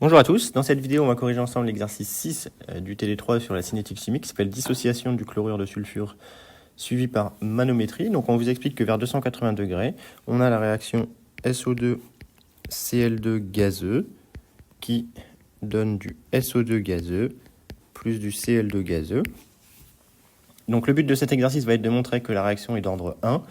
Bonjour à tous, dans cette vidéo on va corriger ensemble l'exercice 6 du TD3 sur la cinétique chimique qui s'appelle dissociation du chlorure de sulfure suivi par manométrie. Donc on vous explique que vers 280 degrés, on a la réaction SO2-Cl2 gazeux qui donne du SO2 gazeux plus du Cl2 gazeux. Donc le but de cet exercice va être de montrer que la réaction est d'ordre 1,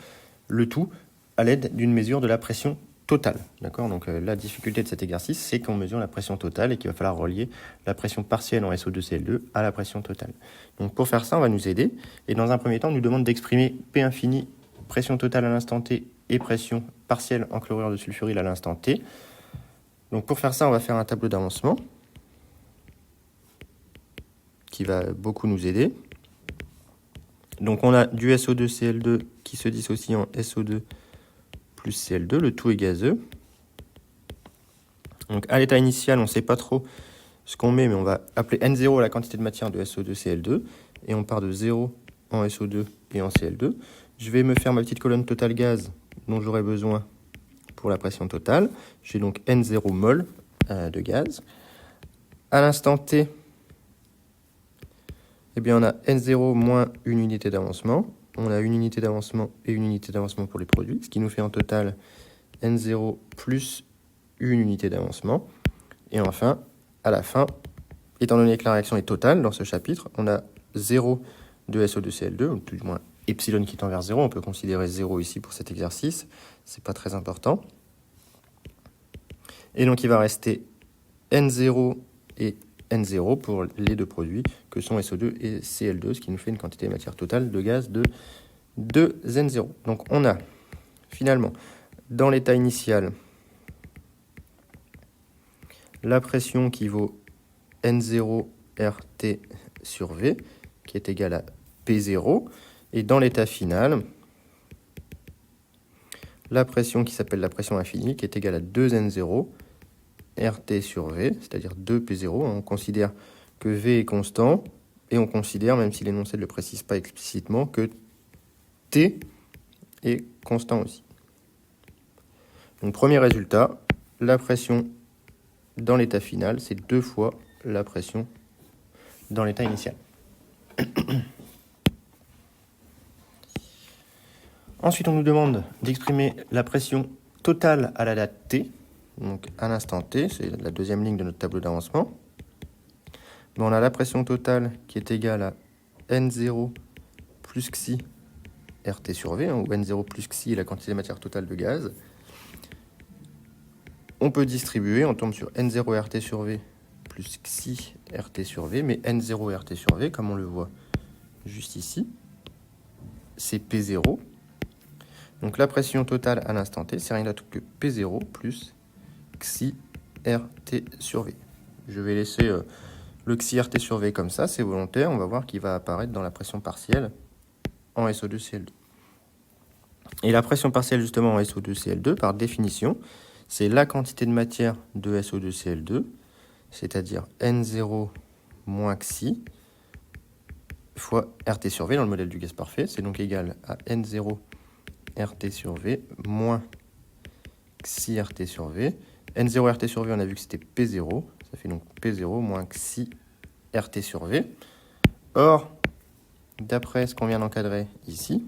le tout à l'aide d'une mesure de la pression totale. D'accord ? Donc la difficulté de cet exercice, c'est qu'on mesure la pression totale et qu'il va falloir relier la pression partielle en SO2-Cl2 à la pression totale. Donc pour faire ça, on va nous aider. Et dans un premier temps, on nous demande d'exprimer P infini, pression totale à l'instant T, et pression partielle en chlorure de sulfuryle à l'instant T. Donc pour faire ça, on va faire un tableau d'avancement qui va beaucoup nous aider. Donc on a du SO2-Cl2 qui se dissocie en SO2 plus Cl2, le tout est gazeux. Donc à l'état initial, on ne sait pas trop ce qu'on met, mais on va appeler N0 la quantité de matière de SO2-Cl2, et on part de 0 en SO2 et en Cl2. Je vais me faire ma petite colonne totale gaz dont j'aurai besoin pour la pression totale. J'ai donc N0 mol de gaz. À l'instant T, eh bien on a N0 moins une unité d'avancement. On a une unité d'avancement et une unité d'avancement pour les produits, ce qui nous fait en total N0 plus une unité d'avancement. Et enfin, à la fin, étant donné que la réaction est totale dans ce chapitre, on a 0 de SO2-Cl2, ou tout du moins epsilon qui tend vers 0. On peut considérer 0 ici pour cet exercice, c'est pas très important. Et donc il va rester N0 et N0 pour les deux produits que sont SO2 et Cl2, ce qui nous fait une quantité de matière totale de gaz de 2N0. Donc on a finalement, dans l'état initial, la pression qui vaut N0 RT sur V, qui est égale à P0. Et dans l'état final, la pression qui s'appelle la pression infinie, qui est égale à 2N0 RT sur V, c'est-à-dire 2P0. On considère que V est constant, et on considère, même si l'énoncé ne le précise pas explicitement, que T est constant aussi. Donc premier résultat, la pression dans l'état final, c'est 2 fois la pression dans l'état initial. Ensuite, on nous demande d'exprimer la pression totale à la date T, donc à l'instant T, c'est la deuxième ligne de notre tableau d'avancement. On a la pression totale qui est égale à N0 plus xi RT sur V, où N0 plus xi est la quantité de matière totale de gaz. On peut distribuer, on tombe sur N0 RT sur V plus xi RT sur V, mais N0 RT sur V, comme on le voit juste ici, c'est P0. Donc la pression totale à l'instant T, c'est rien d'autre que P0 plus xi RT sur V. Je vais laisser le xi RT sur V comme ça, c'est volontaire. On va voir qu'il va apparaître dans la pression partielle en SO2-Cl2. Et la pression partielle justement en SO2-Cl2, par définition, c'est la quantité de matière de SO2-Cl2, c'est-à-dire N0 moins xi fois RT sur V dans le modèle du gaz parfait. C'est donc égal à N0 RT sur V moins xi RT sur V. N0 RT sur V, on a vu que c'était P0. Ça fait donc P0 moins xi RT sur V. Or, d'après ce qu'on vient d'encadrer ici,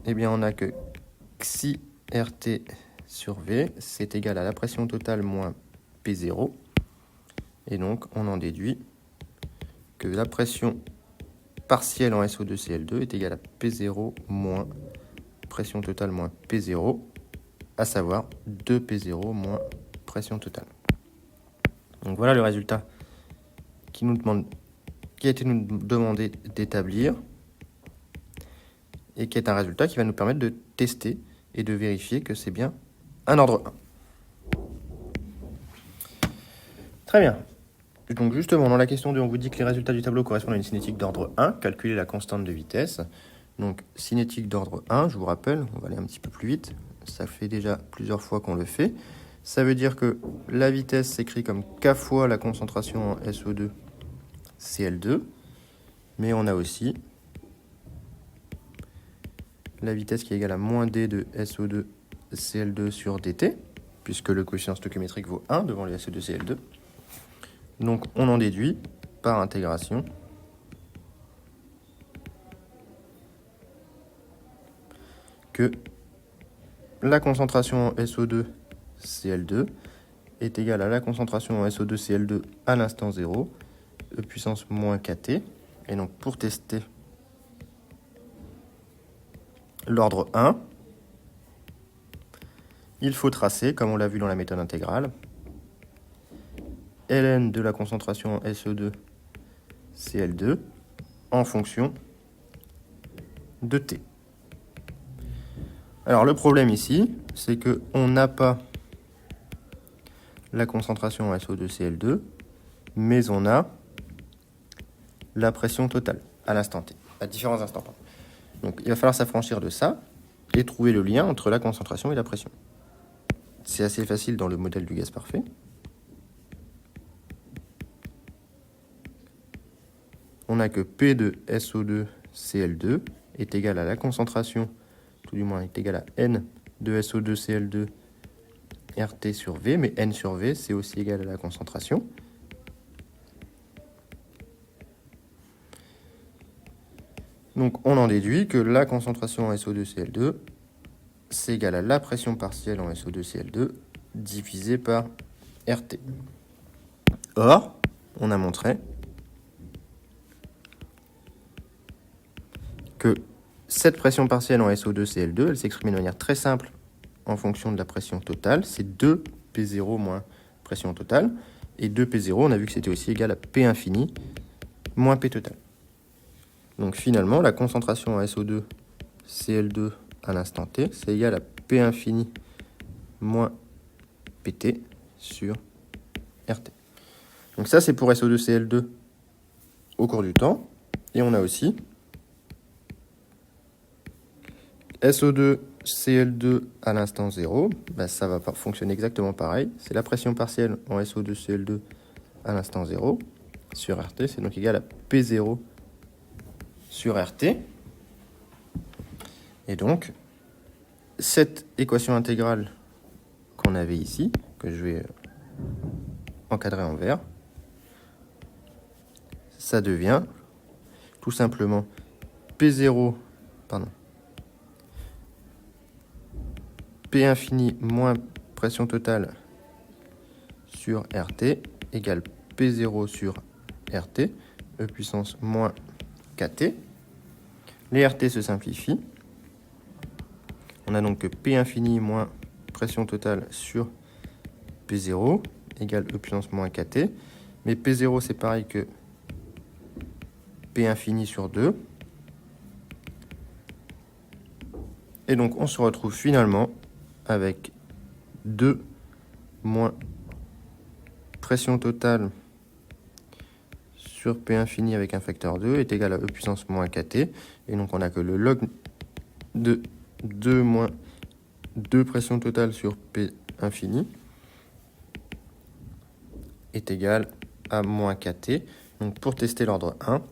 eh bien on a que xi RT sur V, c'est égal à la pression totale moins P0. Et donc, on en déduit que la pression partielle en SO2-Cl2 est égale à P0 moins pression totale moins P0, à savoir 2P0 moins pression totale. Donc voilà le résultat qui a été nous demandé d'établir, et qui est un résultat qui va nous permettre de tester et de vérifier que c'est bien un ordre 1. Très bien. Donc justement, dans la question 2, on vous dit que les résultats du tableau correspondent à une cinétique d'ordre 1. Calculez la constante de vitesse. Donc cinétique d'ordre 1, je vous rappelle, on va aller un petit peu plus vite. Ça fait déjà plusieurs fois qu'on le fait. Ça veut dire que la vitesse s'écrit comme K fois la concentration en SO2 Cl2. Mais on a aussi la vitesse qui est égale à moins D de SO2 Cl2 sur dt, puisque le coefficient stoichiométrique vaut 1 devant le SO2Cl2. Donc on en déduit par intégration que la concentration en SO2Cl2 est égale à la concentration en SO2Cl2 à l'instant 0, E puissance moins kT. Et donc pour tester l'ordre 1, il faut tracer, comme on l'a vu dans la méthode intégrale, ln de la concentration en SO2Cl2 en fonction de T. Alors le problème ici, c'est qu'on n'a pas la concentration en SO2Cl2, mais on a la pression totale à l'instant T, à différents instants. Donc il va falloir s'affranchir de ça et trouver le lien entre la concentration et la pression. C'est assez facile dans le modèle du gaz parfait. On a que P de SO2Cl2 est égal à la concentration, tout du moins est égal à N de SO2Cl2 RT sur V, mais N sur V, c'est aussi égal à la concentration. Donc on en déduit que la concentration en SO2Cl2, c'est égal à la pression partielle en SO2Cl2 divisé par RT. Or, on a montré que cette pression partielle en SO2Cl2, elle s'exprime de manière très simple en fonction de la pression totale. C'est 2P0 moins pression totale. Et 2P0, on a vu que c'était aussi égal à P infini moins P total. Donc finalement, la concentration en SO2Cl2 à l'instant T, c'est égal à P infini moins PT sur RT. Donc ça, c'est pour SO2Cl2 au cours du temps. Et on a aussi SO2Cl2 à l'instant 0, ça va fonctionner exactement pareil. C'est la pression partielle en SO2Cl2 à l'instant 0 sur RT. C'est donc égal à P0 sur RT. Et donc, cette équation intégrale qu'on avait ici, que je vais encadrer en vert, ça devient tout simplement P infini moins pression totale sur RT égale P0 sur RT, E puissance moins KT. Les RT se simplifient. On a donc que P infini moins pression totale sur P0 égale E puissance moins KT. Mais P0, c'est pareil que P infini sur 2. Et donc, on se retrouve finalement avec 2 moins pression totale sur P infini avec un facteur 2 est égal à E puissance moins KT. Et donc, on a que le log de 2 moins 2 pression totale sur P infini est égal à moins KT. Donc, pour tester l'ordre 1,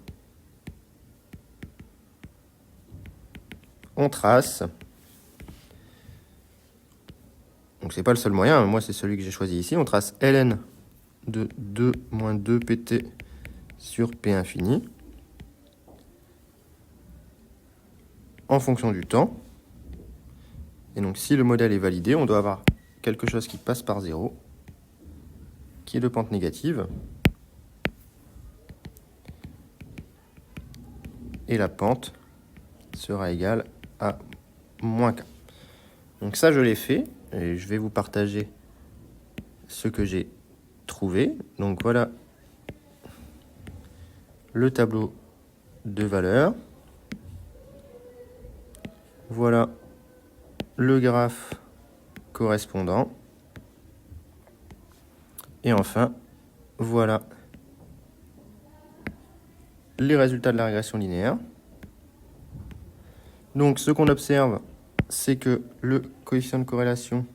on trace. Donc c'est pas le seul moyen, moi c'est celui que j'ai choisi ici. On trace ln de 2 moins 2 pt sur P infini en fonction du temps. Et donc si le modèle est validé, on doit avoir quelque chose qui passe par 0, qui est de pente négative. Et la pente sera égale à moins k. Donc ça, je l'ai fait. Et je vais vous partager ce que j'ai trouvé. Donc voilà le tableau de valeurs. Voilà le graphe correspondant. Et enfin, voilà les résultats de la régression linéaire. Donc ce qu'on observe, c'est que le coefficient de corrélation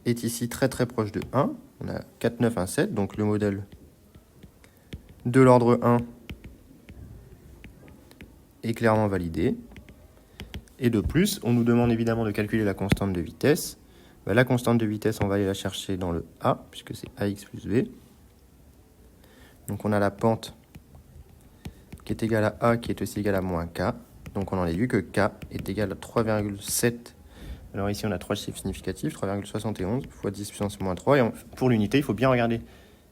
est ici très très proche de 1. On a 4, 9, 1, 7, donc le modèle de l'ordre 1 est clairement validé. Et de plus, on nous demande évidemment de calculer la constante de vitesse. Ben, la constante de vitesse, on va aller la chercher dans le A, puisque c'est AX plus B. Donc on a la pente qui est égale à A, qui est aussi égale à moins K. Donc on en déduit que K est égal à 3,7. Alors ici on a 3 chiffres significatifs, 3,71 fois 10 puissance moins 3. Et pour l'unité, il faut bien regarder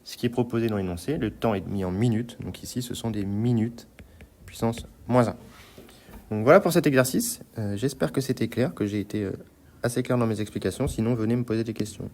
ce qui est proposé dans l'énoncé. Le temps est mis en minutes, donc ici ce sont des minutes puissance moins 1. Donc voilà pour cet exercice. J'espère que c'était clair, que j'ai été assez clair dans mes explications. Sinon, venez me poser des questions.